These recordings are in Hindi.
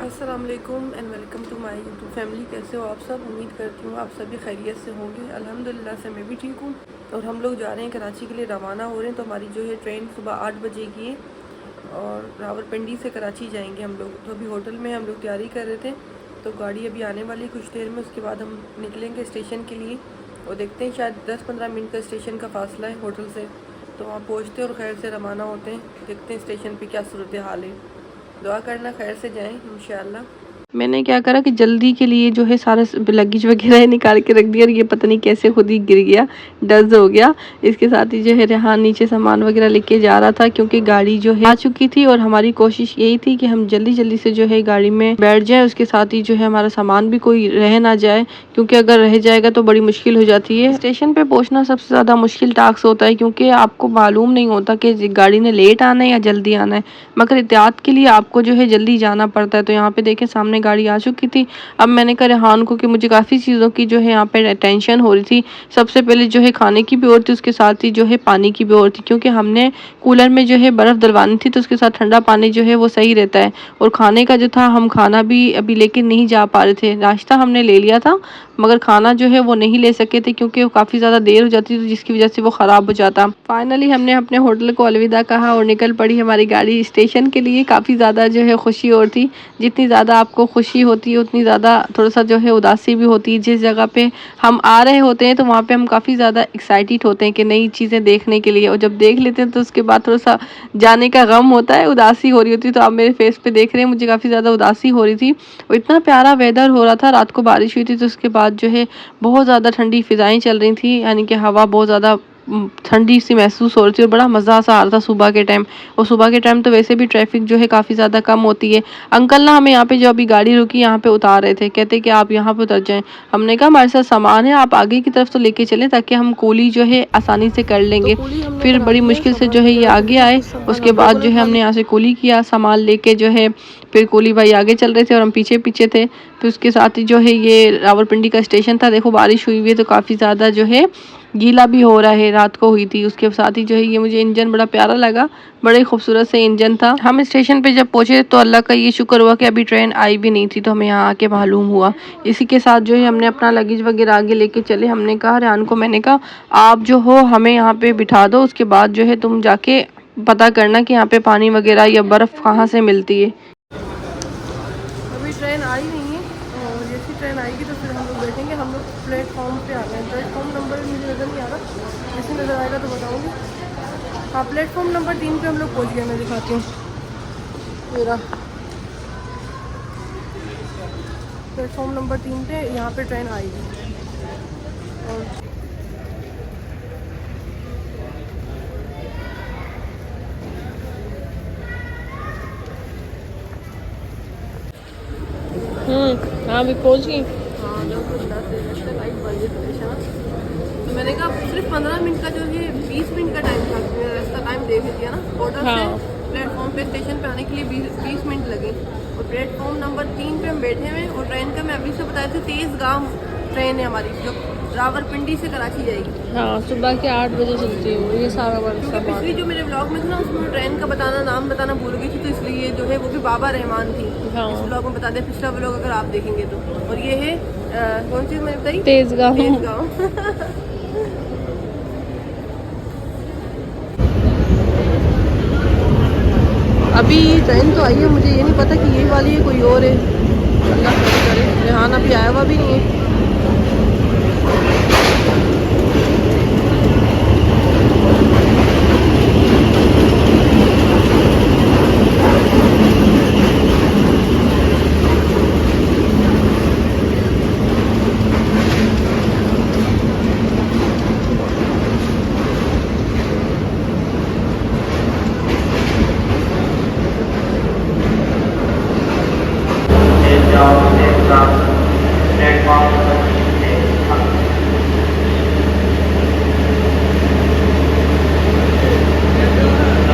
अस्सलाम वालेकुम and welcome to my YouTube family. कैसे हो आप सब? उम्मीद करती हूँ आप सभी खैरियत से होंगे। अल्हम्दुलिल्लाह से मैं भी ठीक हूँ। और हम लोग जा रहे हैं कराची के लिए, रवाना हो रहे हैं। तो हमारी जो है ट्रेन सुबह 8 बजे की है और रावलपिंडी से कराची जाएंगे हम लोग। तो अभी होटल में हम लोग तैयारी कर रहे थे, तो गाड़ी अभी आने वाली कुछ देर में। उसके बाद हम निकलेंगे स्टेशन के लिए और देखते हैं, शायद 10-15 मिनट का स्टेशन का फासला है होटल से। तो वहाँ पहुँचते और खैर से रवाना होते हैं। देखते हैं स्टेशन पे क्या सूरत हाल है। दुआ करना खैर से जाएं इंशाल्लाह। मैंने क्या करा कि जल्दी के लिए जो है सारा लगेज वगैरह निकाल के रख दिया और ये पता नहीं कैसे खुद ही गिर गया, डज हो गया। इसके साथ ही जो है रेहान नीचे सामान वगैरह लेके जा रहा था, क्योंकि गाड़ी जो है आ चुकी थी और हमारी कोशिश यही थी कि हम जल्दी जल्दी से जो है गाड़ी में बैठ जाए। उसके साथ ही जो है हमारा सामान भी कोई रह ना जाए, क्योंकि अगर रह जाएगा तो बड़ी मुश्किल हो जाती है। स्टेशन पे पहुंचना सबसे ज्यादा मुश्किल टास्क होता है, क्योंकि आपको मालूम नहीं होता कि गाड़ी ने लेट आना है या जल्दी आना है, मगर एहतियात के लिए आपको जो है जल्दी जाना पड़ता है। तो यहाँ पे देखें सामने गाड़ी आ चुकी थी। अब मैंने कहा रेहान को कि मुझे काफ़ी चीज़ों की जो है यहाँ पे टेंशन हो रही थी। सबसे पहले जो है खाने की भी और थी, उसके साथ ही जो है पानी की भी और थी, क्योंकि हमने कूलर में जो है बर्फ़ डलवानी थी, तो उसके साथ ठंडा पानी जो है वो सही रहता है। और खाने का जो था, हम खाना भी अभी लेके नहीं जा पा रहे थे। नाश्ता हमने ले लिया था, मगर खाना जो है वो नहीं ले सके थे, क्योंकि वो काफ़ी ज़्यादा देर हो जाती थी, जिसकी वजह से वो ख़राब हो जाता। फाइनली हमने अपने होटल को अलविदा कहा और निकल पड़ी हमारी गाड़ी स्टेशन के लिए। काफ़ी ज़्यादा जो है खुशी और थी। जितनी ज़्यादा आपको खुशी होती है उतनी ज़्यादा थोड़ा सा जो है उदासी भी होती है। जिस जगह पे हम आ रहे होते हैं तो वहाँ पे हम काफ़ी ज़्यादा एक्साइटेड होते हैं कि नई चीज़ें देखने के लिए, और जब देख लेते हैं तो उसके बाद थोड़ा सा जाने का गम होता है, उदासी हो रही होती है। तो आप मेरे फेस पे देख रहे हैं, मुझे काफ़ी ज़्यादा उदासी हो रही थी। और इतना प्यारा वेदर हो रहा था, रात को बारिश हुई थी, तो उसके बाद जो है बहुत ज़्यादा ठंडी फ़िज़ाएँ चल रही थी, यानी कि हवा बहुत ज़्यादा ठंडी सी महसूस हो रही थी और बड़ा मज़ा सा आ रहा था सुबह के टाइम। और सुबह के टाइम तो वैसे भी ट्रैफिक जो है काफ़ी ज़्यादा कम होती है। अंकल ना हमें यहाँ पे जो अभी गाड़ी रुकी यहाँ पे उतार रहे थे, कहते कि आप यहाँ पे उतर जाएं। हमने कहा हमारे साथ सामान है, आप आगे की तरफ तो लेके चलें ताकि हम कूली जो है आसानी से कर लेंगे। फिर बड़ी मुश्किल से जो है ये आगे आए। उसके बाद जो है हमने यहाँ से कूली किया, सामान लेके जो है फिर कूली भाई आगे चल रहे थे और हम पीछे पीछे थे। फिर उसके साथ ही जो है ये रावलपिंडी का स्टेशन था। देखो बारिश हुई हुई है तो काफ़ी ज़्यादा जो है गीला भी हो रहा है, रात को हुई थी। उसके साथ ही जो है ये मुझे इंजन बड़ा प्यारा लगा, बड़े खूबसूरत से इंजन था। हम स्टेशन पे जब पहुंचे तो अल्लाह का ये शुक्र हुआ कि अभी ट्रेन आई भी नहीं थी, तो हमें यहाँ आके मालूम हुआ। इसी के साथ जो है हमने अपना लगेज वगैरह आगे लेके चले। हमने कहा रेहान को, मैंने कहा आप जो हो हमें यहाँ पे बिठा दो, उसके बाद जो है तुम जाके पता करना कि यहाँ पे पानी वगैरह या बर्फ़ कहाँ से मिलती है। अभी ट्रेन आई नहीं है और जैसी ट्रेन आएगी तो फिर हम लोग बैठेंगे। हम लोग प्लेटफॉर्म पे आ गए। प्लेटफॉर्म नंबर मुझे नज़र नहीं आ रहा, जैसे नज़र आएगा तो बताऊँगी। हाँ, प्लेटफॉर्म नंबर 3 पे हम लोग पहुँच गए। मैं दिखाती हूँ, मेरा प्लेटफॉर्म नंबर 3 पे यहाँ पे ट्रेन आएगी। और हाँ अभी पहुँच गई। हाँ लाइट बन गई परेशान। तो मैंने कहा सिर्फ 15 मिनट का जो है 20 मिनट का टाइम था। मेरा रास्ता टाइम देख लिया ना, होटल से प्लेटफॉर्म पे स्टेशन पे आने के लिए 20 मिनट लगे। और प्लेटफॉर्म नंबर 3 पे हम बैठे हुए। और ट्रेन का मैं अभी से बताया था, तेज़गाम ट्रेन है हमारी जो रावलपिंडी से कराची जाएगी। हाँ, सुबह के 8 बजे चलती है ये सारा वर्षा। पिछली जो मेरे ब्लॉग में था ना, उसमें ट्रेन का नाम बताना भूल गई थी, तो इसलिए जो है वो भी बाबा रहमान थी। हाँ। इस ब्लॉग में बता दें, पिछला ब्लॉग अगर आप देखेंगे तो। और ये है कौन सी मैंने बताई, तेज़गाम। अभी ट्रेन तो आई है, मुझे ये नहीं पता कि यही वाली है कोई और है। अल्लाह करे। रेहान अभी आया हुआ भी नहीं है।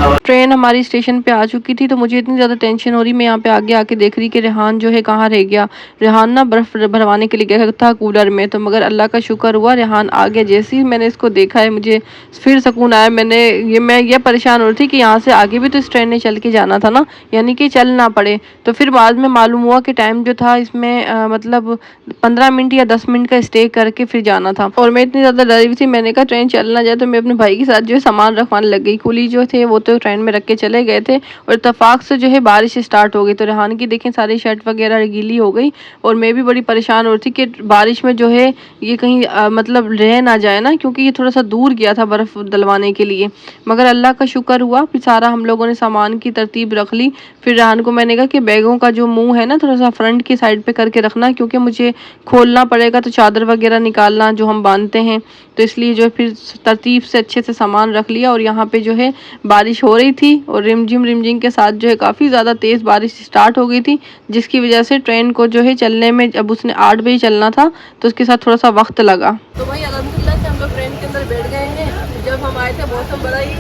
ट्रेन हमारी स्टेशन पे आ चुकी थी, तो मुझे इतनी ज़्यादा टेंशन हो रही, मैं यहाँ पे आगे आके देख रही कि रेहान जो है कहाँ रह गया। रेहान ना बर्फ़ भरवाने के लिए गया था कूलर में, तो मगर अल्लाह का शुक्र हुआ रेहान आ गया। जैसे ही मैंने इसको देखा है मुझे फिर सुकून आया। मैं ये परेशान हो रही थी कि यहाँ से आगे भी तो इस ट्रेन ने चल के जाना था ना, यानी कि चल ना पड़े। तो फिर बाद में मालूम हुआ कि टाइम जो था इसमें मतलब 15 मिनट या 10 मिनट का स्टे करके फिर जाना था। और मैं इतनी ज़्यादा डरी हुई थी, मैंने कहा ट्रेन चल ना जाए, तो मैं अपने भाई के साथ जो है सामान रखवाने लग गई। कुली जो थे वो तो ट्रेन में रख के चले गए थे, और इत्तेफाक से जो है बारिश स्टार्ट हो गई। तो रेहान की देखें सारी शर्ट वगैरह गीली हो गई, और मैं भी बड़ी परेशान हो रही थी कि बारिश में जो है ये कहीं मतलब रह ना जाए ना, क्योंकि ये थोड़ा सा दूर गया था बर्फ़ डलवाने के लिए। मगर अल्लाह का शुक्र हुआ, फिर सारा हम लोगों ने सामान की तरतीब रख ली। फिर रेहान को मैंने कहा कि बैगों का जो मुंह है ना थोड़ा सा फ्रंट की साइड पे करके रखना, क्योंकि मुझे खोलना पड़ेगा तो चादर वगैरह निकालना जो हम बांधते हैं, तो इसलिए जो है फिर तरतीब से अच्छे से सामान रख लिया। और यहाँ पे जो है बारिश हो रही थी, और रिमझिम के साथ जो है काफ़ी ज़्यादा तेज़ बारिश स्टार्ट हो गई थी, जिसकी वजह से ट्रेन को जो है चलने में, अब उसने 8 बजे चलना था तो उसके साथ थोड़ा सा वक्त लगा। तो भाई अल्हम्दुलिल्लाह से हम लोग ट्रेन के अंदर बैठ गए हैं। जब हम आए थे मौसम बड़ा ही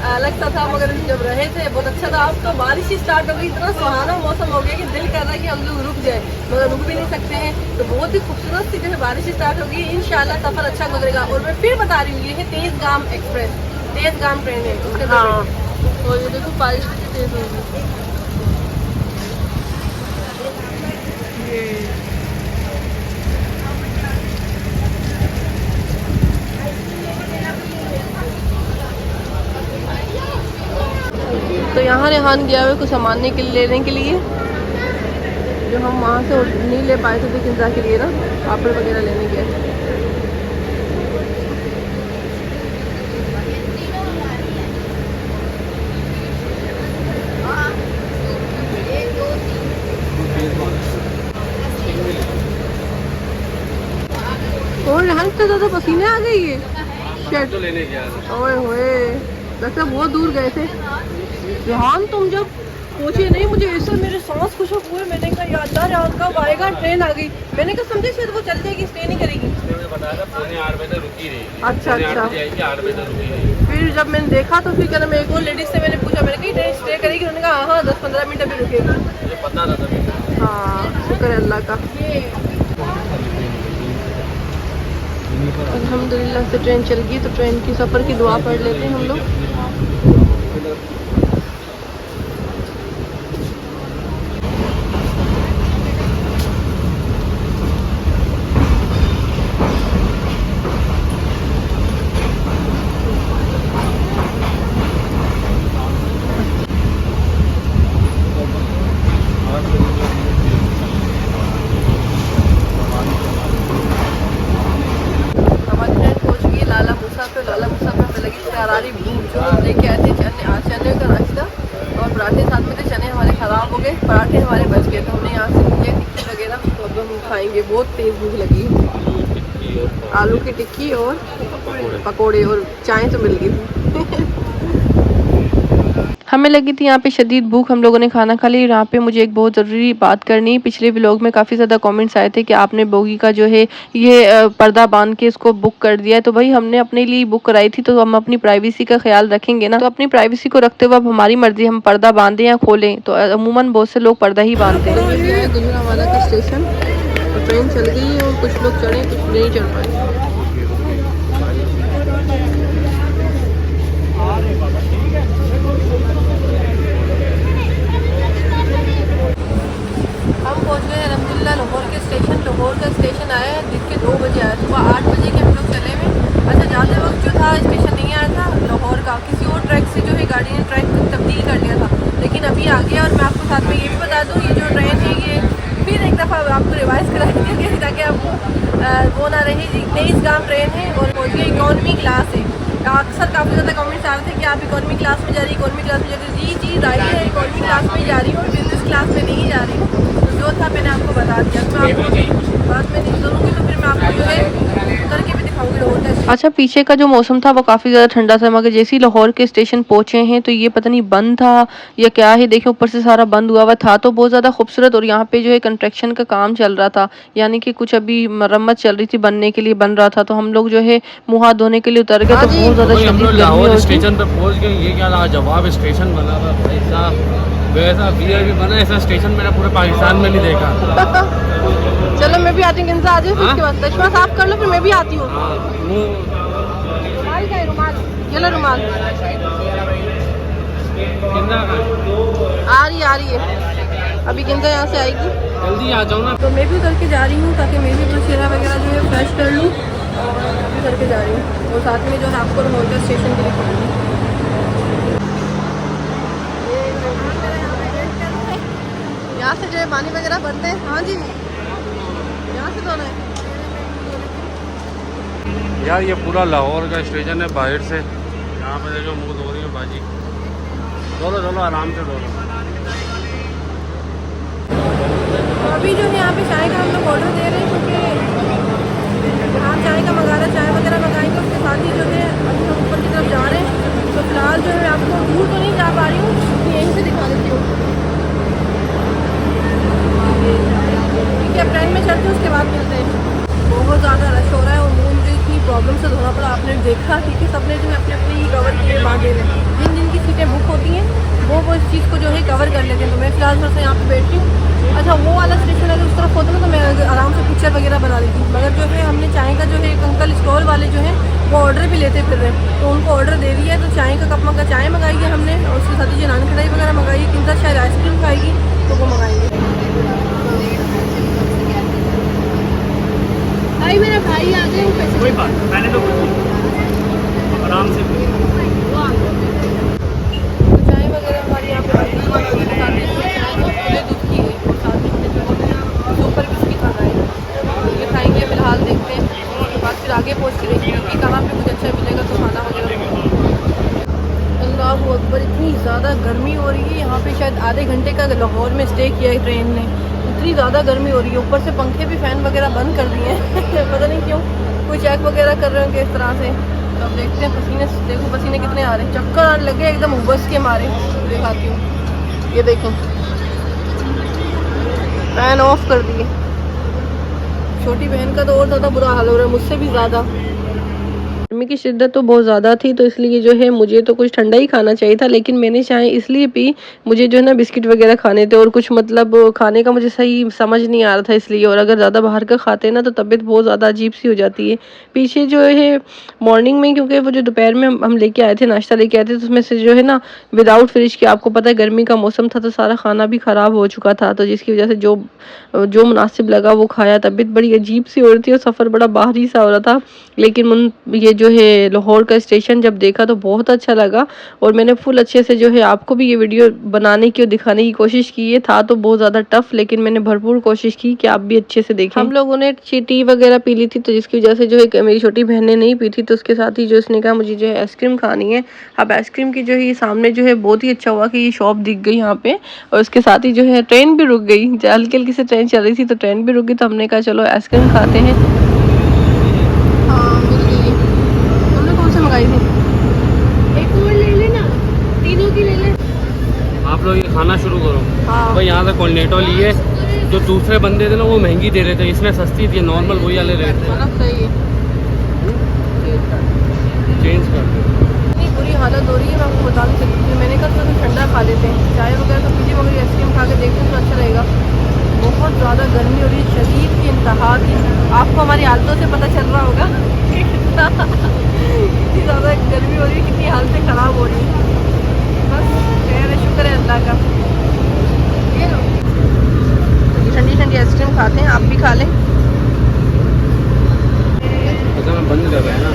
अलग सा था, मगर जब रहे थे बहुत अच्छा था। अब तो बारिश ही स्टार्ट हो गई, इतना सुहाना मौसम हो गया कि दिल कर रहा है कि हम लोग रुक जाए, मगर रुक भी नहीं सकते हैं। तो बहुत ही खूबसूरत सी जो है बारिश स्टार्ट होगी, इंशाल्लाह सफ़र अच्छा गुजरेगा। और मैं फिर बता रही हूँ ये है तेज़गाम एक्सप्रेस, तेज़गाम ट्रेन है उसके अंदर। हाँ, और ये देखो बारिश कितनी तेज़ होगी। तो यहाँ रेहान गया हुआ कुछ सामान के लिए लेने के लिए, जो हम वहाँ से नहीं ले पाए थे, तो पिज़्ज़ा के लिए ना पापड़ वगैरह लेने गए। और रेहान इतना ज़्यादा पसीने आ गई है, शर्ट तो लेने गया था। ओए होए, लगता है बहुत दूर गए थे। रेहान तुम जब पहुंचे नहीं, मुझे ऐसा मेरे सांस खुशक हुए। मैंने कहा याद था रेहान कब आएगा, ट्रेन आ गई। मैंने कहा समझे शायद वो चल जाएगी, स्टे नहीं करेगी। पौने 8 बजे तक रुकी रही। अच्छा अच्छा, 8 बजे तक रुकी रही। फिर जब मैंने देखा तो फिर क्या नाम, एक और लेडीज से मैंने पूछा, मैंने कहा ट्रेन स्टे करेगी? उन्होंने कहा हाँ 10-15 मिनट अभी रुकेगी। मुझे पता था तभी। हाँ, शुक्र है अल्लाह का। अल्हम्दुलिल्लाह से ट्रेन चल गई। तो ट्रेन की सफ़र की दुआ पढ़ लेते हैं हम लोग। करारी भूख जो हम लेके आए थे, चने का नाश्ता और पराठे साथ में थे। चने हमारे ख़राब हो गए, पराठे हमारे बच गए, तो हमने यहाँ से लिए टिक्की वगैरह, तो अब हम खाएंगे। बहुत तेज़ भूख लगी। आलू की टिक्की और पकोड़े और चाय तो मिल गई थी। हमें लगी थी यहाँ पे शदीद भूख, हम लोगों ने खाना खा लिया। यहाँ पे मुझे एक बहुत ज़रूरी बात करनी है। पिछले व्लॉग में काफ़ी ज़्यादा कमेंट्स आए थे कि आपने बोगी का जो है ये पर्दा बांध के इसको बुक कर दिया है। तो भाई हमने अपने लिए बुक कराई थी, तो हम अपनी प्राइवेसी का ख्याल रखेंगे ना। तो अपनी प्राइवेसी को रखते हुए अब हमारी मर्जी, हम पर्दा बांधें या खोलें। तो अमूमन बहुत से लोग पर्दा ही बांधते हैं। गुजरावाला का स्टेशन, ट्रेन चल गई है और कुछ लोग चढ़े, कुछ नहीं चढ़ पाए। हम पहुंच गए अल्हम्दुलिल्लाह लाहौर के स्टेशन। लाहौर का स्टेशन आया है दिन के 2 बजे आया, सुबह 8 बजे के हम लोग चले हुए। अच्छा, जाते वक्त जो था स्टेशन नहीं आया था लाहौर का, किसी और ट्रैक से जो है गाड़ी ने ट्रैक तब्दील कर लिया था, लेकिन अभी आ गया। और मैं आपको साथ में ये भी बता दूँ, ये जो ट्रेन है ये फिर एक दफ़ा आपको रिवाइज़ करा दी ताकि आपको वो ना रहे। तेज़गाम ट्रेन है और पहुँच गई इकॉनमी क्लास है। अक्सर काफ़ी ज़्यादा कमेंट्स आ रहे थे कि आप इकॉनमी क्लास में जा रही, इकॉनमी क्लास में जा रही। जी राइट है, इकॉनमी क्लास में जा रही हूँ और बिजनेस क्लास में नहीं जा रही। तो जो था मैंने आपको बता दिया। तो मैं आपको बाद में नहीं करूँगी, तो फिर मैं आपको जो है उतर के भी दिखाऊँगी रोड का। अच्छा, पीछे का जो मौसम था वो काफ़ी ज़्यादा ठंडा था, मगर जैसे ही लाहौर के स्टेशन पहुँचे हैं तो ये पता नहीं बंद था या क्या है। देखिए ऊपर से सारा बंद हुआ हुआ था तो बहुत ज़्यादा खूबसूरत, और यहाँ पे जो है कंस्ट्रक्शन का काम चल रहा था, यानी कि कुछ अभी मरम्मत चल रही थी, बनने के लिए बन रहा था। तो हम लोग जो है मुँह हाथ धोने के लिए उतर गए, तो बहुत ज़्यादा शदीद गर्मी हो रही थी। स्टेशन पे पहुँच गए, ये क्या लाजवाब स्टेशन बना था भाई साहब, वैसा बियर भी बना, ऐसा स्टेशन मैंने पूरे पाकिस्तान में नहीं देखा। चलो मैं भी आती हूँ, किनसे आ जाओ, फिर उसके बाद चश्मा साफ कर लो, फिर मैं भी आती हूँ। ये लो रुमाल। आ रही है अभी गिंजा यहाँ से आएगी, जल्दी आ जाओ ना। तो मैं भी उतर के जा रही हूँ ताकि मैं भी अपना चेहरा वगैरह जो है फ्रेश कर लूँ, और भी करके जा रही हूँ, और साथ में जो है आपको लाहौर स्टेशन के लिए खोलूँगी। यहाँ से जो है पानी वगैरह भरते हैं। हाँ जी, यहाँ से धोना है यार, ये पूरा लाहौर का स्टेशन है बाहर से। यहाँ पे देखो मुँह धो रही है बाजी। चलो चलो आराम से धो लो। तो अभी जो है यहाँ पे चाय का हम लोग ऑर्डर दे रहे हैं, क्योंकि यहाँ चाय का मंगा रहे हैं, चाय वगैरह मंगाएंगे, उसके साथ ही जो है अभी हम ऊपर की तरफ जा रहे हैं। तो फिलहाल जो है आपको दूर तो नहीं जा पा रही हूँ, यहीं से दिखा देती हूँ। ठीक है, अप्रैल में चलते हैं, उसके बाद मिलते हैं। बहुत ज़्यादा रश हो रहा है और मुझे इतनी प्रॉब्लम से धोना पड़ा, आपने देखा। ठीक है, सबने जो है अपने अपने ही कवर किए बांधे रहे, जिन जिन की सीटें बुक होती हैं वो इस चीज़ को जो है कवर कर लेते हैं। तो मैं फिलहाल थोड़ा सा यहाँ पे बैठी हूँ। अच्छा, वो वाला स्टेशन अगर उस तरफ होता ना तो मैं आराम से पिक्चर वगैरह बना लेती, मगर जो है हमने चाय का जो है एक अंकल स्टॉल वाले जो है वो ऑर्डर भी लेते फिर रहे, तो उनको ऑर्डर दे दिया है। तो चाय का कप मंगा चाय मंगाई है हमने, और उसके साथ ही जो नान कढ़ाई वगैरह मंगाई है। किंतु शायद आइसक्रीम खाएगी तो वो मंगाएंगे। भाई मेरा भाई आ गए, कोई बात मैंने तो आराम से चाय वगैरह हमारी यहाँ पे सुपर बिस्किट खाना है, ये खाएंगे फिलहाल, देखते हैं। उसके बाद फिर आगे पहुँच के देखेंगे कि कहाँ पे कुछ अच्छा मिलेगा तो खाना वगैरह। अल्लाह अकबर, इतनी ज़्यादा गर्मी हो रही है यहाँ पे। शायद आधे घंटे का लाहौर में स्टे किया है ट्रेन ने, इतनी ज़्यादा गर्मी हो रही है। ऊपर से पंखे भी फ़ैन वगैरह बंद कर दिए हैं पता नहीं क्यों, कोई चेक वगैरह कर रहे होंगे इस तरह से। तो अब देखते हैं, पसीने देखो पसीने कितने आ रहे हैं, चक्कर आने लगे एकदम उबस के मारे। दिखाती हूँ, ये देखें फ़ैन ऑफ कर दिए। छोटी बहन का तो और ज़्यादा बुरा हाल हो रहा है, मुझसे भी ज़्यादा। गर्मी की शिद्दत तो बहुत ज़्यादा थी, तो इसलिए जो है मुझे तो कुछ ठंडा ही खाना चाहिए था, लेकिन मैंने चाय इसलिए पी, मुझे जो है ना बिस्किट वगैरह खाने थे, और कुछ मतलब खाने का मुझे सही समझ नहीं आ रहा था इसलिए। और अगर ज़्यादा बाहर का खाते हैं ना तो तबीयत बहुत ज़्यादा अजीब सी हो जाती है। पीछे जो है मॉर्निंग में, क्योंकि वो जो दोपहर में हम लेके आए थे, नाश्ता लेके आए थे, तो उसमें से जो है ना विदाउट फ्रिज के, आपको पता है गर्मी का मौसम था तो सारा खाना भी ख़राब हो चुका था, तो जिसकी वजह से जो मुनासिब लगा वो खाया। तबीयत बड़ी अजीब सी हो रही थी और सफ़र बड़ा बाहरी सा हो रहा था, लेकिन ये जो है लाहौर का स्टेशन जब देखा तो बहुत अच्छा लगा, और मैंने फुल अच्छे से जो है आपको भी ये वीडियो बनाने की और दिखाने की कोशिश की है। था तो बहुत ज़्यादा टफ, लेकिन मैंने भरपूर कोशिश की कि आप भी अच्छे से देखें। हम लोगों ने टी वगैरह पी ली थी, तो जिसकी वजह से जो है मेरी छोटी बहन ने नहीं पी थी, तो उसके साथ ही जो इसने कहा मुझे जो है आइसक्रीम खानी है। अब आइसक्रीम की जो है सामने जो है बहुत ही अच्छा हुआ कि ये शॉप दिख गई यहाँ पे, और उसके साथ ही जो है ट्रेन भी रुक गई, हल्की हल्की से ट्रेन चल रही थी तो ट्रेन भी रुक गई, तो हमने कहा चलो आइसक्रीम खाते हैं। हाँ मिल गई, तुमने कौन सी मंगाई थी? एक और ले लेना, तीनों की ले ले। आप लोग ये खाना शुरू करो। हाँ भाई यहाँ से कॉर्नेटो लिए, जो दूसरे बंदे थे ना वो महंगी दे रहे थे, इसने सस्ती थी, नॉर्मल वही वाले रेट थे। सही है, चेंज कर दो। इतनी बुरी हालत हो रही है, मैं आपको बता नहीं सकती। मैंने कहा थोड़ा ठंडा खा लेते हैं, चाय वगैरह तो पीजिए, मगर आइसक्रीम खा के देखते हैं तो अच्छा रहेगा। बहुत ज़्यादा गर्मी हो रही है, शदीद की इंतहा की। आपको हमारी हालतों से पता चल रहा होगा कितनी ज़्यादा गर्मी हो रही है, कितनी हालतें ख़राब हो रही हैं। बस खैर है, शुक्र है अल्लाह का। ये लो ठंडी ठंडी आइसक्रीम खाते हैं, आप भी खा लें। अच्छा मैं बंद कर रहा है ना।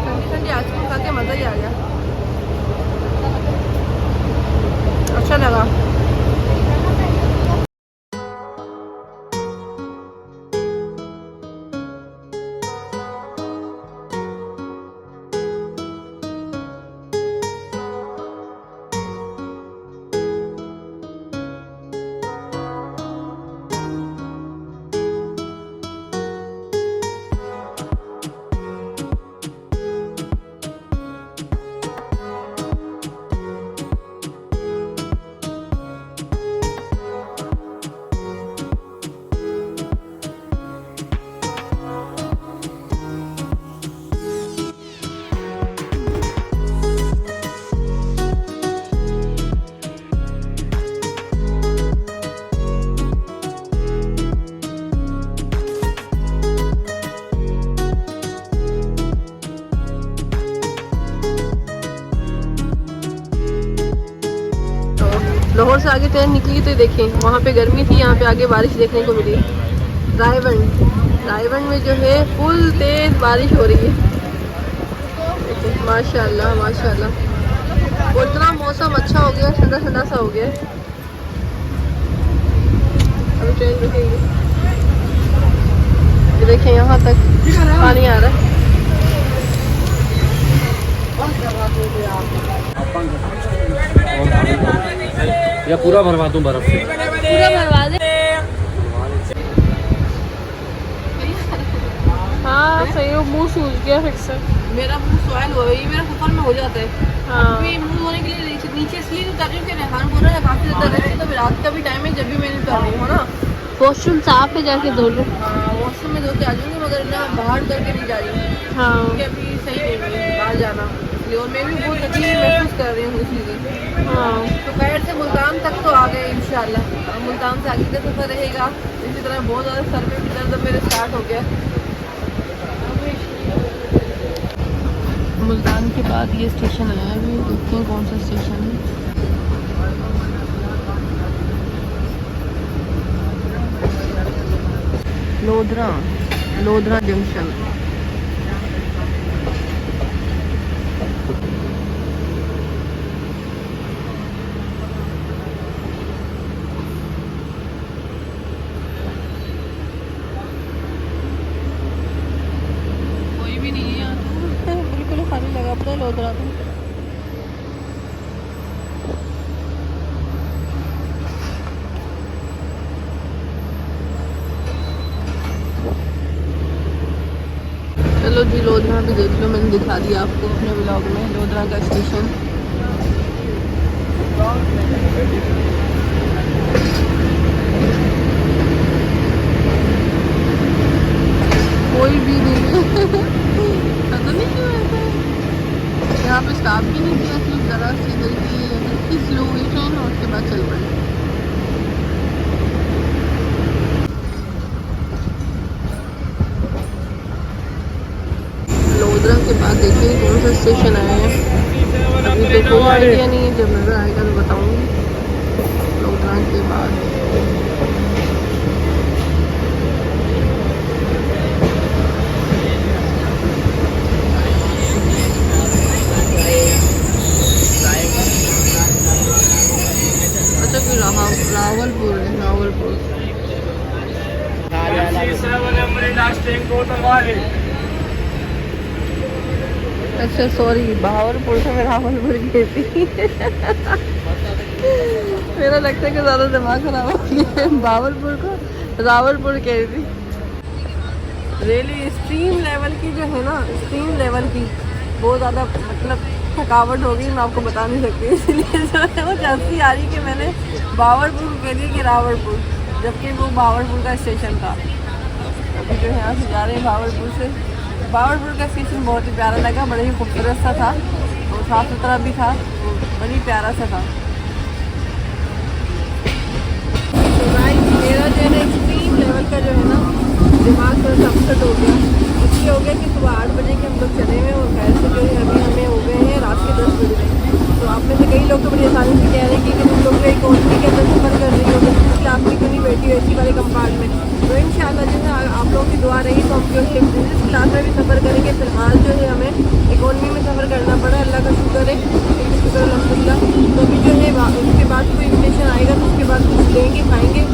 ठंडी ठंडी आइसक्रीम खा के मज़ा ही आ गया, अच्छा लगा। लाहौर से आगे ट्रेन निकली तो देखें वहाँ पे गर्मी थी, यहाँ पे आगे बारिश देखने को मिली। रायवन में जो है फुल तेज बारिश हो रही है। माशाल्लाह माशाल्लाह, और इतना मौसम अच्छा हो गया, ठंडा ठंडा सा हो गया। अभी ट्रेन रुकेगी, ये देखें यहाँ तक पानी आ रहा है। या पूरा भरवा दूं बर्फ से? पूरा भरवा दे। हाँ सही हो, मुँह सूज गया फिर से। मेरा मुंह सॉइल हो गई, मेरा सफर में हो जाता है। हाँ। अभी मुंह धोने के लिए नीचे इसलिए उतर रही हूँ कि रेहान बोल रहा है काफ़ी ज़्यादा रहती है, तो रात का भी टाइम है जब भी मैं नहीं उतर रही हूँ ना। वॉशरूम साफ है, जाके धो लो। हाँ वॉशरूम में धो के आ जाऊँगी, मगर ना बाहर करके नहीं जा रही हूँ हाँ क्योंकि अभी सही नहीं है बाहर जाना, इसलिए। और मैं भी बहुत अच्छी महसूस कर रही हूँ इसलिए। हाँ तो खैर से मुल्तान तक तो आ गए इंशाल्लाह। मुल्तान से आगे का सफ़र रहेगा। इसी तरह बहुत ज़्यादा सर में भी दर्द मेरे स्टार्ट हो गया। मुल्तान के बाद ये स्टेशन आया है, अभी देखते हैं कौन सा स्टेशन है। लोधरा जंक्शन। कोई भी नहीं है यहाँ तो, बिल्कुल खाली लगा पड़ा है लोधरा तो। चलो जी लोधरा भी देख लो, मैंने दिखा दिया आपको अपने व्लॉग में लोधरा का स्टेशन। कोई भी नहीं है पता नहीं क्यों ऐसा है। यहाँ पे स्टाफ भी नहीं किया, सिर्फ ज़रा सी बल्कि स्लो हुई ट्रेन और उसके बाद चल पड़ी। लोधरा के बाद देखिए कौन सा स्टेशन आया है। अभी तो कोई आइडिया नहीं है, जब नज़र आएगा तो बताऊंगी। लोधरा के बाद अच्छा कोई रावलपुर है, रावलपुर। अच्छा सॉरी, बहावलपुर से मैं रावलपुर गई थी मेरा लगता है कि ज़्यादा दिमाग खराब हो गया। बहावलपुर को रावलपुर कह रही थी। रेली स्ट्रीम लेवल की जो है ना, स्ट्रीम लेवल की बहुत ज़्यादा मतलब थकावट हो गई, मैं आपको बता नहीं सकती। इसलिए जो है वो जल्दी आ रही कि मैंने बहावलपुर कह दिया कि रावलपुर, जबकि वो बहावलपुर का स्टेशन था। अभी जो है यहाँ से जा रहे हैं बहावलपुर से। बहावलपुर का स्टेशन बहुत ही प्यारा लगा, बड़ा ही खूबसूरत सा था और साफ़ सुथरा भी था, बड़ी प्यारा सा था। तो गाइस मेरा जो है ना एक्सट्रीम लेवल का जो है ना दिमाग थोड़ा सा अपसेट हो गया। इसलिए हो गया कि सुबह 8 बजे के हम लोग चले हुए और घर से जो है अभी हमें हो गए हैं रात के 10 बजे। तो आप में से कई लोग तो बड़ी आसानी से कह रहे हैं कि तुम लोग एक इकोनॉमी के अंदर सफ़र कर रही हो, बिजनेस क्लास में क्यों नहीं बैठी हो एसी वाले कंपार्टमेंट। तो इंशाल्लाह जो है आप लोगों की दुआ रही तो हम जो है बिजनेस क्लास में भी सफ़र करेंगे। फिलहाल जो है हमें इकोनॉमी में सफ़र करना पड़ा, अल्लाह का शुक्र है, शुक्र अल्हम्दुलिल्लाह। तो अभी जो है उसके बाद कोई इन्विटेशन आएगा तो उसके बाद कुछ लेंगे खाएँगे।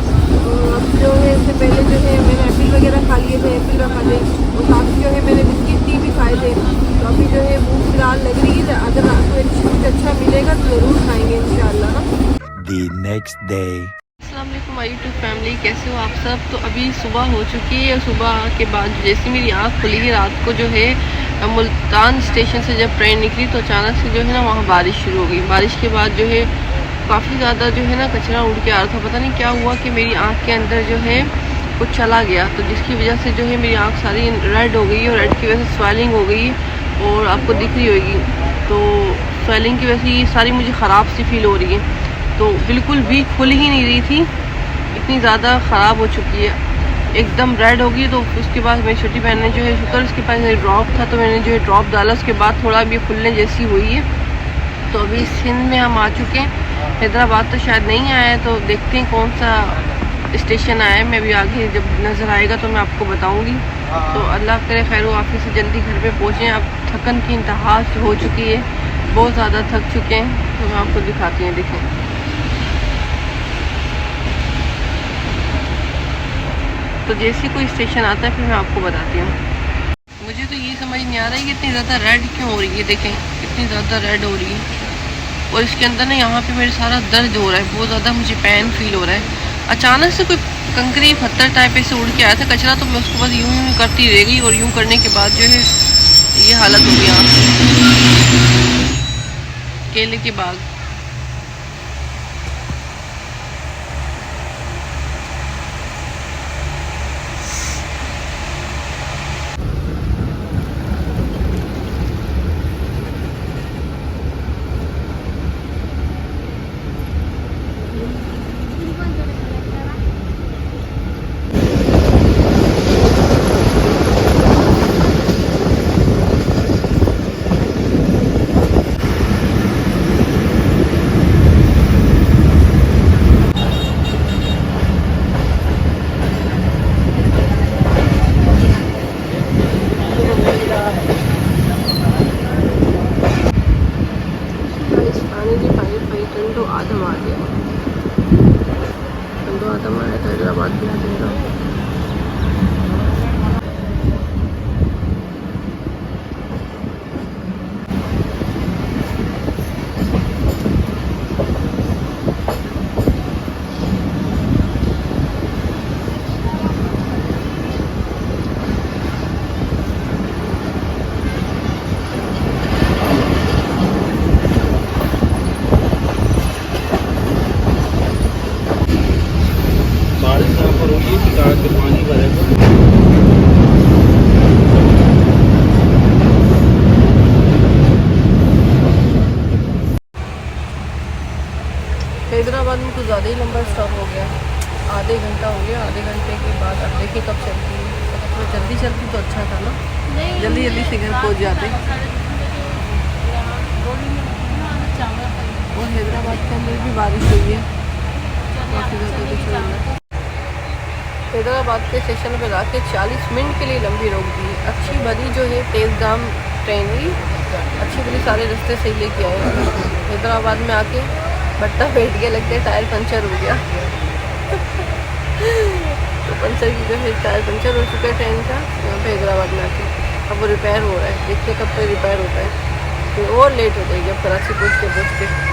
अब जो है इससे पहले जो है मैंने एप्पल वगैरह खा लिए थे, एप्पल रखा थे और साथ जो है मैंने बिस्किट टी भी खाए थे। तो अभी जो है भूख फिलहाल लग रही है, अगर रात को कुछ अच्छा मिलेगा तो ज़रूर खाएँगे इंशाल्लाह ना। The next day. अस्सलाम वालेकुम माय यूट्यूब फैमिली, कैसे हो आप सब। तो अभी सुबह हो चुकी है, सुबह के बाद जैसे मेरी आँख खुली है रात को जो है मुल्तान स्टेशन से जब ट्रेन निकली तो अचानक से जो है ना वहाँ बारिश शुरू हो गई। बारिश के बाद जो है काफ़ी ज़्यादा जो है ना कचरा उड़ के आ रहा था, पता नहीं क्या हुआ कि मेरी आँख के अंदर जो है कुछ चला गया, तो जिसकी वजह से जो है मेरी आँख सारी रेड हो गई और रेड की वजह से स्वेलिंग हो गई और आपको दिख रही होगी। तो स्वेलिंग की वजह से ये सारी मुझे ख़राब सी फील हो रही है, तो बिल्कुल भी खुल ही नहीं रही थी, इतनी ज़्यादा ख़राब हो चुकी है, एकदम रेड हो गई। तो उसके बाद मेरी छोटी बहन ने जो है शुक्र उसके पास ड्रॉप था तो मैंने जो है ड्रॉप डाला, उसके बाद थोड़ा भी खुलने जैसी हुई है। तो अभी सिंध में हम आ चुके हैं हैदराबाद तो शायद नहीं आया है, तो देखते हैं कौन सा स्टेशन आया है। मैं भी आगे जब नज़र आएगा तो मैं आपको बताऊंगी। तो अल्लाह करे खैर वाफी से जल्दी घर पे पहुँचें। अब थकन की इंतहा हो चुकी है, बहुत ज़्यादा थक चुके हैं। तो मैं आपको दिखाती हूँ, देखें। तो जैसे कोई स्टेशन आता है फिर मैं आपको बताती हूँ। मुझे तो ये समझ नहीं आ रहा है कि इतनी ज़्यादा रेड क्यों हो रही है। देखें कितनी ज़्यादा रेड हो रही है। और इसके अंदर ना यहाँ पे मेरे सारा दर्द हो रहा है, बहुत ज़्यादा मुझे पेन फील हो रहा है। अचानक से कोई कंकरी पत्थर टाइप ऐसे उड़ के आया था कचरा, तो मैं उसको बस यूं यूं करती रह गई। और यूं करने के बाद जो है ये हालत हो गई। केले के बाग। हैदराबाद भी आ जाएगा। बारिश यहाँ पर होगी कि सड़क पे पानी भरेगा। हैदराबाद में कुछ ज़्यादा ही लंबा स्टॉप हो गया, आधे घंटा हो गया। आधे घंटे के बाद अब देखिए कब चलती है। तो जल्दी चलती तो अच्छा था ना, जल्दी जल्दी से घर पहुँच जाते। और हैदराबाद के अंदर भी बारिश हुई है काफ़ी ज़्यादा। हैदराबाद के स्टेशन पर आके 40 मिनट के लिए लंबी रोक दी। अच्छी भली जो है तेजगाम ट्रेन ही अच्छी भली सारे रास्ते सही लेके आए। हैदराबाद में आके भट्टा बैठ गया, लगता है टायर पंचर हो गया। तो पंचर की जो है टायर पंचर हो चुका है ट्रेन का यहाँ पे हैदराबाद में आके। अब वो रिपेयर हो रहा है, देखते कब तक रिपेयर होता है। फिर और लेट हो जाएगी अब कराची पहुँचते।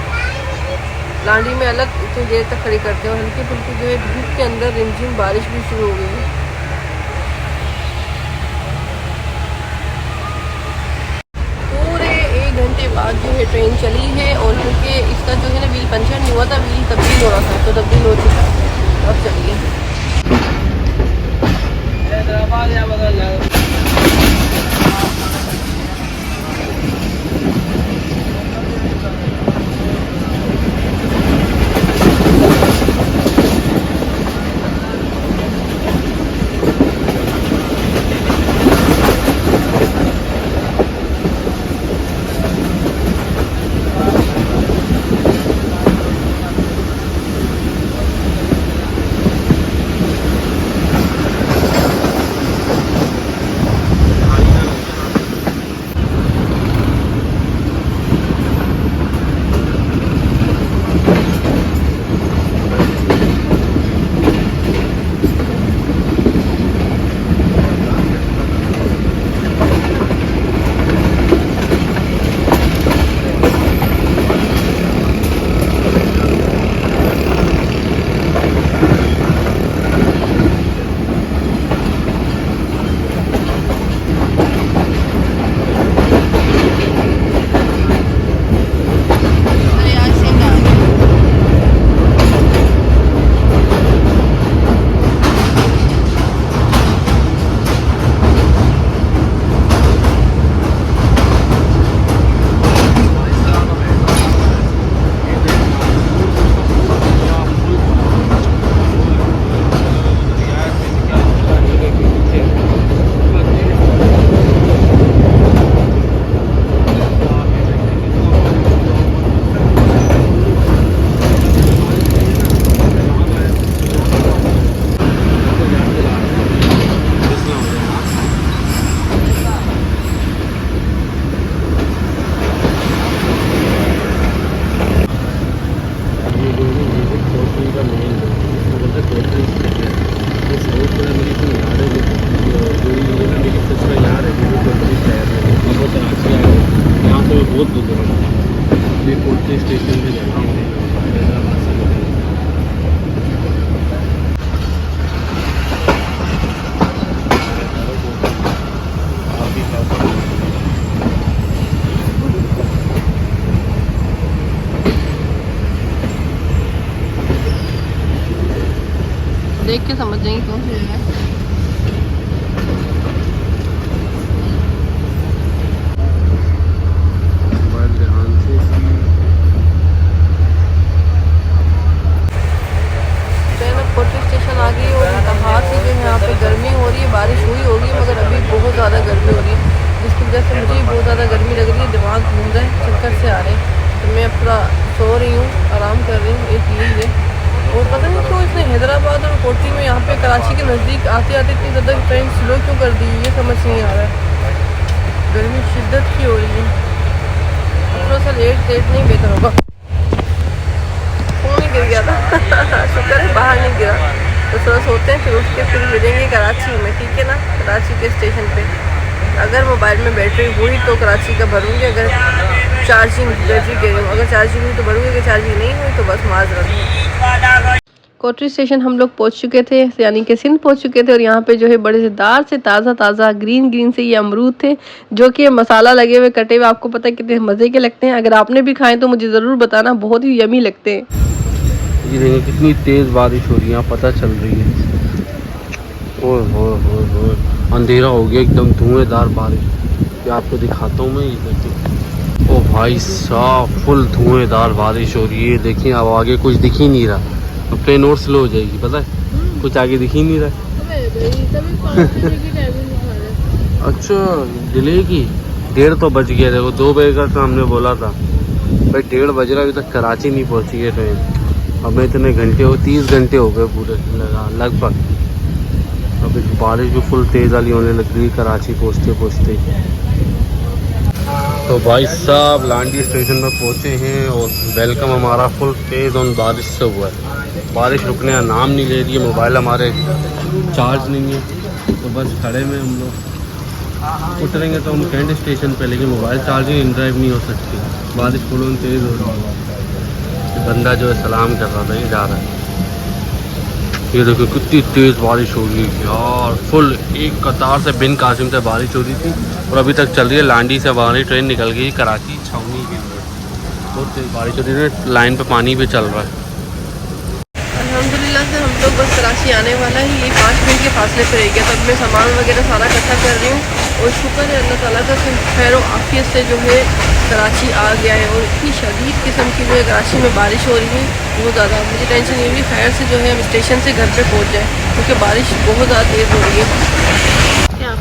लांडी में अलग इतनी देर तक खड़ी करते हैं। और हल्की फुल्की जो है धूप के अंदर रिमझिम बारिश भी शुरू हो गई है। पूरे 1 घंटे बाद जो है ट्रेन चली है। और क्योंकि इसका जो है ना व्हील पंचर नहीं हुआ था, व्हील तब्दील हो रहा था, तो तब्दील हो चुका है। अब चलिए हैदराबाद या बदल जाए। देख के समझ जाएंगे कौन सी जगह है। कोटरी स्टेशन आ गई और बाहर से जो है यहाँ पे गर्मी हो रही है, बारिश हुई होगी मगर अभी बहुत ज़्यादा गर्मी हो रही है, जिसकी वजह से मुझे बहुत ज़्यादा गर्मी लग रही है, दिमाग घूम रहा है, चक्कर से आ रहे हैं। तो मैं अपना सो रही हूँ, आराम कर रही हूँ, एक यही है। और पता नहीं क्यों इसने हैदराबाद और कोटरी में यहाँ पे कराची के नज़दीक आते आते इतनी ज़्यादा ट्रेन स्लो क्यों कर दी, ये समझ नहीं आ रहा है। गर्मी शिद्दत की हो रही है, थोड़ा सा लेट नहीं बेहतर होगा। फोन गिर गया था शुक्र है बाहर नहीं गिरा। तो थोड़ा सोते हैं, फिर उठ के फिर मिलेंगे कराची में, ठीक है ना। कराची के स्टेशन पे अगर मोबाइल में बैटरी हुई तो कराची का भरूँगी, अगर चार्जिंग बैटरी कह रही हूँ, अगर चार्जिंग हुई तो भरूँगी, अगर चार्जिंग नहीं हुई तो बस माजरत। कोटरी स्टेशन हम लोग पहुंच चुके थे, यानी कि सिंध पहुंच चुके थे। और यहाँ पे जो है बड़े से दार से ताज़ा ग्रीन से ये अमरूद थे, जो कि मसाला लगे हुए कटे हुए, आपको पता है कितने मज़े के लगते हैं। अगर आपने भी खाए तो मुझे ज़रूर बताना, बहुत ही यमी लगते हैं। ये देखिए कितनी तेज़ बारिश हो रही है, पता चल रही है। ओए होए अंधेरा हो गया एकदम, धुएंधार बारिश। ये आपको दिखाता हूँ मैं, ये देखिए। ओ भाई साहब, फुल धुएंधार बारिश हो रही है। देखिए अब आगे कुछ दिख ही नहीं रहा, अब ट्रेन और स्लो हो जाएगी, पता है कुछ आगे दिख ही नहीं रहा। अच्छा डिले की 1:30 तो बज गया, देखो 2 बजे का तो हमने बोला था भाई, 1:30 बज रहा, अभी तक कराची नहीं पहुंची है ट्रेन। हमें इतने घंटे 30 घंटे हो गए पूरे लगभग। अभी बारिश भी फुल तेज़ वाली होने लग रही है कराची पहुँचते। तो भाई साहब लांडी स्टेशन पर पहुँचे हैं और वेलकम हमारा फुल तेज़ और बारिश से हुआ है। बारिश रुकने का नाम नहीं ले रही है, मोबाइल हमारे चार्ज नहीं है, तो बस खड़े में हम लोग। उतरेंगे तो हम कैंट स्टेशन पे, लेकिन मोबाइल चार्जिंग इन ड्राइव नहीं हो सकती, बारिश फुल तेज़ हो रही है। बंदा जो है सलाम कर रहा था, ये जा रहा है। ये देखो कितनी तेज़ बारिश हो रही है यार, फुल एक कतार से बिन कासिम से बारिश हो रही थी और अभी तक चल रही है। लांडी से हमारी ट्रेन निकल गई कराची छावनी के लिए, बहुत तेज़ बारिश हो रही है, लाइन पे पानी भी चल रहा है। अल्हम्दुलिल्लाह से हम लोग बस कराची आने वाला है, ये 5 मिनट के फासले पर रह गया। तब मैं सामान वगैरह सारा इकट्ठा कर रही हूँ और शुक्र है अल्लाह ताला का, खैर आफियत से जो है कराची आ गया है। और इतनी शदीद किस्म की जो है कराची में बारिश हो रही है बहुत ज़्यादा। मुझे टेंशन ये भी खैर से जो है हम स्टेशन से घर पे पहुँच जाए, क्योंकि बारिश बहुत ज़्यादा तेज़ हो रही है। क्या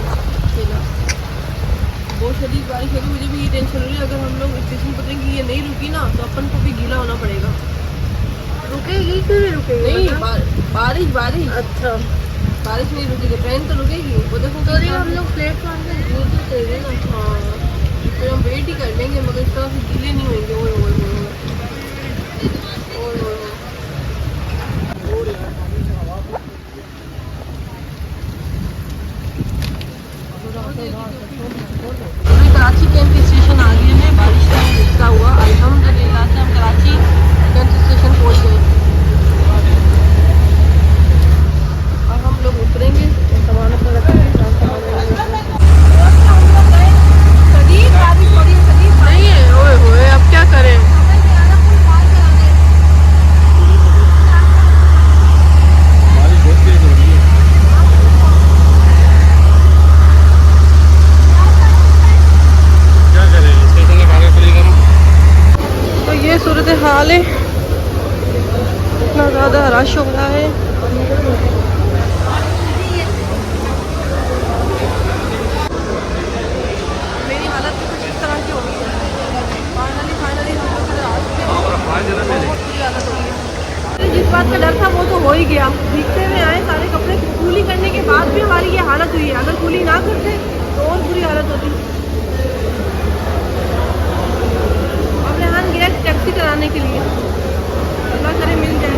बहुत शदीद बारिश होगी, मुझे भी ये टेंशन हो रही है। अगर हम लोग स्टेशन पर कि ये नहीं रुकी ना तो अपन को भी गीला होना पड़ेगा। रुकेगी क्यों नहीं रुकेगी? नहीं बारिश अच्छा, बारिश नहीं रुकेगी, ट्रेन तो रुकेगी। वो देखो तो हम लोग प्लेटफॉर्म पे दूर चल रहे ना। हाँ फिर हम वेट ही कर लेंगे, मगर इस तरह से गीले नहीं होंगे। कराची कैंट स्टेशन आ गए हैं, बारिश का रुकता हुआ। अल्हम्दुलिल्लाह से हम कराची कैंट स्टेशन पहुंच गए। अब हम लोग उतरेंगे, सामान पर रखेंगे। नहीं है, ओए होए अब क्या करें। तो ये सूरत हाल है, इतना ज़्यादा रश हो रहा है। मेरी हालत तो कुछ इस तरह की हो गई है। फाइनली हम लोग बहुत बुरी हालत हो गई है। जिस बात का डर था वो तो हो ही गया। भीगते हुए आए, सारे कपड़े कूली करने के बाद भी हमारी ये हालत हुई है। अगर कूली ना करते तो और बुरी हालत होती। अब रेहान गया टैक्सी कराने के लिए, अल्लाह करे मिल जाए।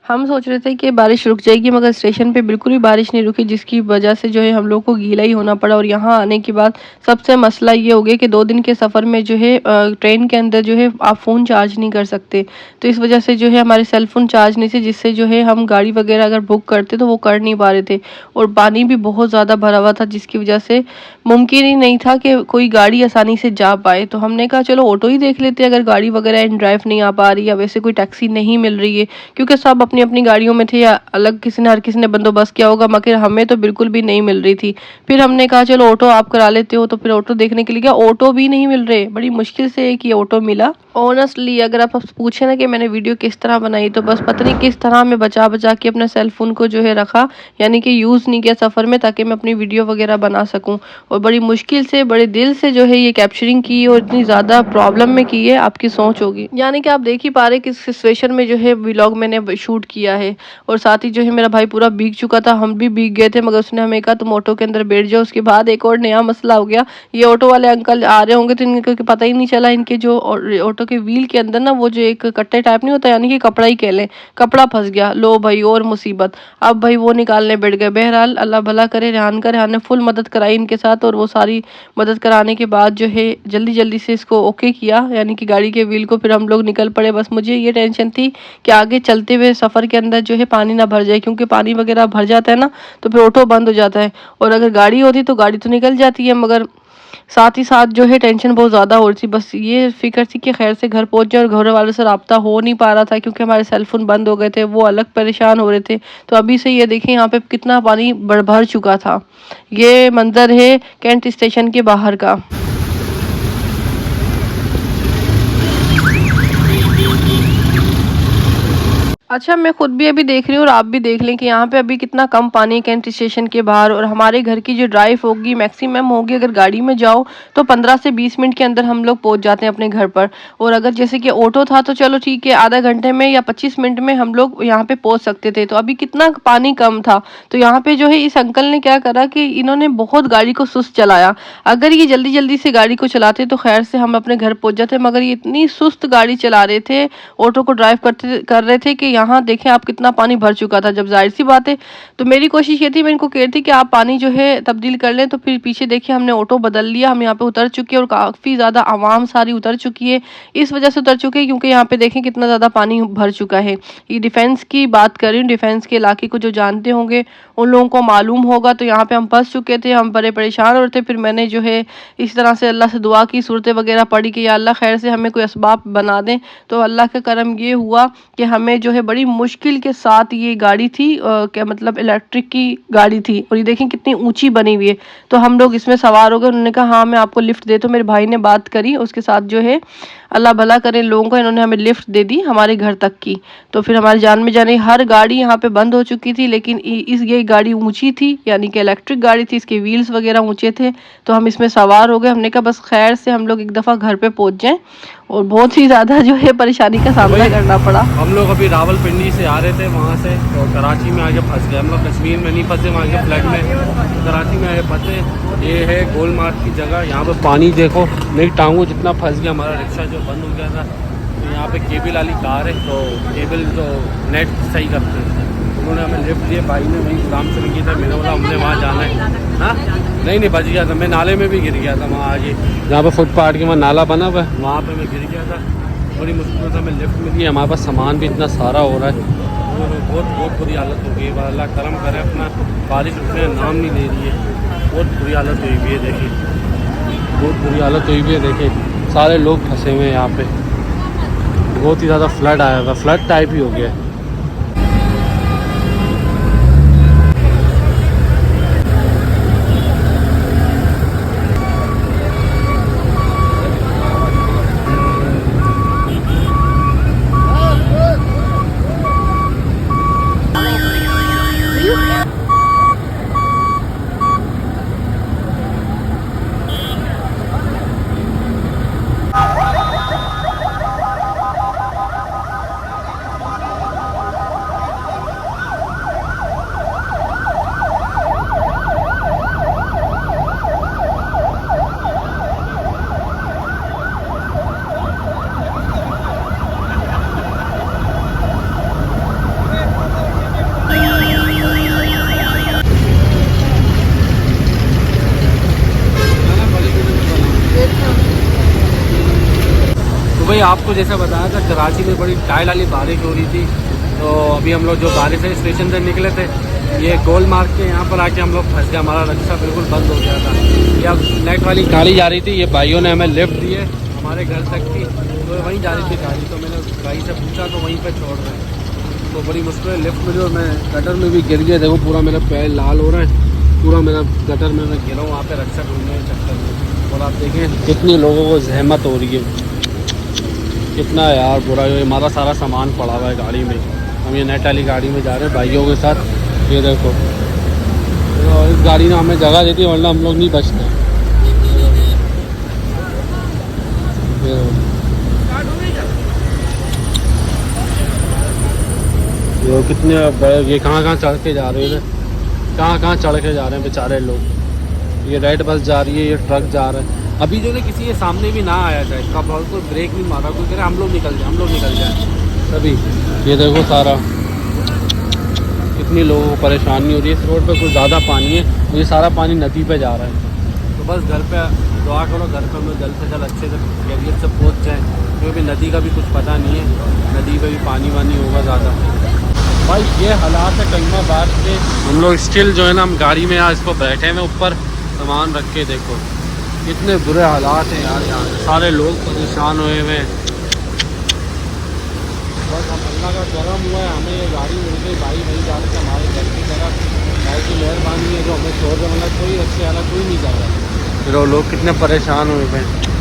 हम सोच रहे थे कि बारिश रुक जाएगी, मगर स्टेशन पे बिल्कुल भी बारिश नहीं रुकी, जिसकी वजह से जो है हम लोग को गीला ही होना पड़ा। और यहाँ आने के बाद सबसे मसला ये हो गया कि 2 दिन के सफ़र में जो है ट्रेन के अंदर जो है आप फ़ोन चार्ज नहीं कर सकते। तो इस वजह से जो है हमारे सेल फ़ोन चार्ज नहीं थे, जिससे जो है हम गाड़ी वगैरह अगर बुक करते तो वो कर नहीं पा रहे थे। और पानी भी बहुत ज़्यादा भरा हुआ था, जिसकी वजह से मुमकिन ही नहीं था कि कोई गाड़ी आसानी से जा पाए। तो हमने कहा चलो ऑटो ही देख लेते हैं, अगर गाड़ी वगैरह इन ड्राइव नहीं आ पा रही या वैसे कोई टैक्सी नहीं मिल रही है, क्योंकि सब अपनी अपनी गाड़ियों में थे या अलग किसी ने हर किसी ने बंदोबस्त किया होगा, मगर हमें तो बिल्कुल भी नहीं मिल रही थी। फिर हमने कहा चलो ऑटो आप करा लेते हो, तो फिर ऑटो देखने के लिए गया, ऑटो भी नहीं मिल रहे। बड़ी मुश्किल से एक ये ऑटो मिला। ऑनेस्टली अगर आप पूछे ना कि मैंने वीडियो किस तरह बनाई, तो बस पता नहीं किस तरह मैं बचा बचा के अपना सेल फोन को जो है रखा, यानी कि यूज़ नहीं किया सफ़र में, ताकि मैं अपनी वीडियो वगैरह बना सकूं। और बड़ी मुश्किल से बड़े दिल से जो है ये कैप्चरिंग की, और इतनी ज़्यादा प्रॉब्लम में की है, आपकी सोच होगी। यानी कि आप देख ही पा रहे किस सिचुएशन में जो है व्लॉग मैंने शूट किया है। और साथ ही जो है मेरा भाई पूरा भीग चुका था, हम भी भीग गए थे, मगर उसने हमें कहा तुम ऑटो के अंदर बैठ जाओ। उसके बाद एक और नया मसला हो गया, ये ऑटो वाले अंकल आ रहे होंगे तो इनको पता ही नहीं चला, इनके जो ऑटो के व्हील के अंदर ना वो जो एक कट्टे टाइप नहीं होता, यानी कि कपड़ा ही कह लें, कपड़ा फंस गया। लो भाई और मुसीबत, अब भाई वो निकालने बैठ गए। बहरहाल अल्लाह भला करे, रेहान ने फुल मदद कराई इनके साथ, और वो सारी मदद कराने के बाद जो है जल्दी जल्दी से इसको ओके किया, यानी कि गाड़ी के व्हील को। फिर हम लोग निकल पड़े। बस मुझे ये टेंशन थी कि आगे चलते हुए सफ़र के अंदर जो है पानी ना भर जाए, क्योंकि पानी वगैरह भर जाता है ना तो फिर ऑटो बंद हो जाता है। और अगर गाड़ी होती तो गाड़ी तो निकल जाती है, मगर साथ ही साथ जो है टेंशन बहुत ज़्यादा हो रही थी। बस ये फिक्र थी कि खैर से घर पहुंच जाए, और घर वालों से रब्ता हो नहीं पा रहा था, क्योंकि हमारे सेल फोन बंद हो गए थे, वो अलग परेशान हो रहे थे। तो अभी से ये देखें यहाँ पे कितना पानी भर चुका था। ये मंजर है कैंट स्टेशन के बाहर का। अच्छा, मैं खुद भी अभी देख रही हूँ और आप भी देख लें कि यहाँ पे अभी कितना कम पानी है कैंट स्टेशन के बाहर। और हमारे घर की जो ड्राइव होगी मैक्सिमम होगी, अगर गाड़ी में जाओ तो 15 से 20 मिनट के अंदर हम लोग पहुँच जाते हैं अपने घर पर। और अगर जैसे कि ऑटो था तो चलो ठीक है, आधा घंटे में या 25 मिनट में हम लोग यहाँ पे पहुँच सकते थे। तो अभी कितना पानी कम था। तो यहाँ पे जो है इस अंकल ने क्या करा कि इन्होंने बहुत गाड़ी को सुस्त चलाया। अगर ये जल्दी जल्दी से गाड़ी को चलाते तो खैर से हम अपने घर पहुँच जाते, मगर ये इतनी सुस्त गाड़ी चला रहे थे, ऑटो को ड्राइव कर रहे थे कि यहाँ देखें आप कितना पानी भर चुका था। जब जाहिर सी बात है, तो मेरी कोशिश ये थी, मैं इनको कह रही थी कि आप पानी जो है तब्दील कर लें। तो फिर पीछे देखिए हमने ऑटो बदल लिया, हम यहाँ पे उतर चुके हैं, और काफ़ी ज़्यादा आवाम सारी उतर चुकी है। इस वजह से उतर चुके हैं क्योंकि यहाँ पे देखें कितना ज़्यादा पानी भर चुका है। ये डिफेंस की बात कर रही हूँ, डिफेंस के इलाके को जो जानते होंगे उन लोगों को मालूम होगा। तो यहाँ पे हम फंस चुके थे, हम बड़े परेशान हो रहे थे। फिर मैंने जो है इस तरह से अल्लाह से दुआ की, सूरतें वगैरह पढ़ी कि या अल्लाह खैर से हमें कोई असबाब बना दें। तो अल्लाह का करम ये हुआ कि हमें जो है बड़ी मुश्किल के साथ ये गाड़ी थी, क्या मतलब इलेक्ट्रिक की गाड़ी थी, और ये देखें कितनी ऊंची बनी हुई है। तो हम लोग इसमें सवार हो गए। उन्होंने कहा हाँ मैं आपको लिफ्ट देता हूँ। मेरे भाई ने बात करी उसके साथ, जो है अल्लाह भला करे लोगों को, इन्होंने हमें लिफ्ट दे दी हमारे घर तक की। तो फिर हमारी जान में जाने हर गाड़ी यहाँ पे बंद हो चुकी थी, लेकिन ये गाड़ी ऊंची थी, यानी कि इलेक्ट्रिक गाड़ी थी, इसके व्हील्स वगैरह ऊंचे थे। तो हम इसमें सवार हो गए। हमने कहा बस खैर से हम लोग एक दफ़ा घर पे पहुँच जाएं, और बहुत ही ज़्यादा जो है परेशानी का सामना करना पड़ा। हम लोग अभी रावलपिंडी से आ रहे थे वहाँ से, तो कराची में आके फंस गए। हम लोग कश्मीर में नहीं फंसे, वहाँ के फ्लड में कराची में आए फंसे। ये है गोल मार्ग की जगह। यहाँ पे पानी देखो, मेरी टांगों जितना फंस गया। हमारा रिक्शा जो बंद हो गया था, तो यहाँ पे केबल वाली कार है, तो केबल जो नेट सही करते हैं, उन्होंने हमें लिफ्ट दिए। भाई ने वहीं काम शुरू किया था, मैंने बोला हमने वहाँ जाना है। हाँ नहीं बच गया था, मैं नाले में भी गिर गया था वहाँ आगे, जहाँ पर फुटपाथ के वहाँ नाला बना हुआ है, वहाँ पर मैं गिर गया था। बड़ी मुश्किल से हमें लिफ्ट मिली। हमारे पास सामान भी इतना सारा हो रहा है, बहुत बुरी हालत हो गई है। अल्लाह करम करे, अपना बारिश रुकने नाम नहीं ले रही है। बहुत बुरी हालत हुई हुई है, देखिए बहुत बुरी हालत हुई हुई है। देखिए सारे लोग फंसे हुए हैं यहाँ पे, बहुत ही ज़्यादा फ्लड आया हुआ, फ्लड टाइप ही हो गया है। आपको जैसा बताया था कराची में बड़ी टाइल वाली बारिश हो रही थी, तो अभी हम लोग जो बारिश है स्टेशन से निकले थे, ये गोल मार्ग के यहाँ पर आके हम लोग फंस गए, हमारा रिक्शा बिल्कुल बंद हो गया था। ये अब नेट वाली गाड़ी जा रही थी, ये भाइयों ने हमें लिफ्ट दी है हमारे घर तक की, तो वहीं जा रही थी गाड़ी, तो मैंने भाई से पूछा तो वहीं पर छोड़ रहे हैं, तो बड़ी मुश्किल लिफ्ट मिली और मैं गटर में भी गिर गया। देखो पूरा मेरा पैर लाल हो रहा है, पूरा मेरा गटर में मैं गिरा हूँ वहाँ पर रक्षा ढूंढने के चक्कर में। और आप देखें कितनी लोगों को जहमत हो रही है, कितना यार बुरा है। हमारा सारा सामान पड़ा हुआ है गाड़ी में, हम ये नेट वाली गाड़ी में जा रहे हैं भाइयों के साथ। ये देखो इस गाड़ी ने हमें जगह देती है, वरना हम लोग नहीं बचते। ये कितने बड़े, ये कहाँ चढ़ के जा रहे हैं, कहाँ चढ़ के जा रहे हैं बेचारे लोग। ये रेड बस जा रही है, ये ट्रक जा रहा है। अभी जो है किसी के सामने भी ना आया जाए, कब और कोई ब्रेक नहीं मारा, कोई कह रहे हम लोग निकल जाए तभी। ये देखो सारा कितनी लोगों को परेशानी हो रही है। इस रोड पे कुछ ज़्यादा पानी है, तो ये सारा पानी नदी पे जा रहा है। तो बस घर पे दुआ करो, घर पे हम लोग जल्द से जल्द अच्छे से खैरियत से पहुँच जाएँ, क्योंकि नदी का भी कुछ पता नहीं है, नदी पे भी पानी वानी होगा ज़्यादा। भाई ये हालात है करीमाबाद के। हम लोग स्टिल जो है ना, हम गाड़ी में यहाँ इसको बैठे हुए ऊपर सामान रख के, देखो कितने बुरे हालात हैं यार, यहाँ सारे लोग परेशान हुए हुए हैं। बस हम अल्लाह का करम हुआ है, हमें ये गाड़ी मिल गई, भाई जा रहे थे हमारे घर की तरफ। भाई की मेहरबानी है जो हमें छोड़ रहे, मतलब कोई अच्छे हालात कोई नहीं जा रहा। फिर वो लोग कितने परेशान हुए हुए हैं।